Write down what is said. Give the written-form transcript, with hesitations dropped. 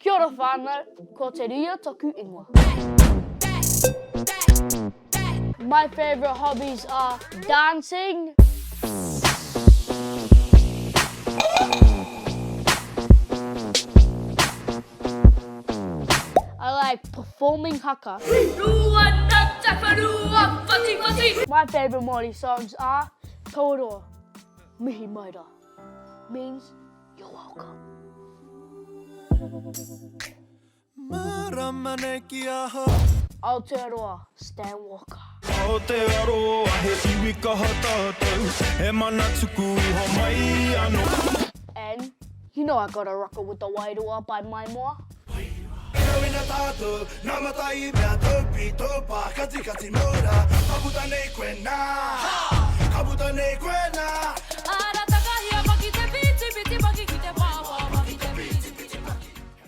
Kia ora whānau, ko te ria toku ingoa. My favourite hobbies are dancing, I like performing haka. My favourite Māori songs are Kaoroa, mihi maira, means you're welcome. Aotearoa, Stan Walker. And you know I gotta rock it with the Wairua by Mai Moa.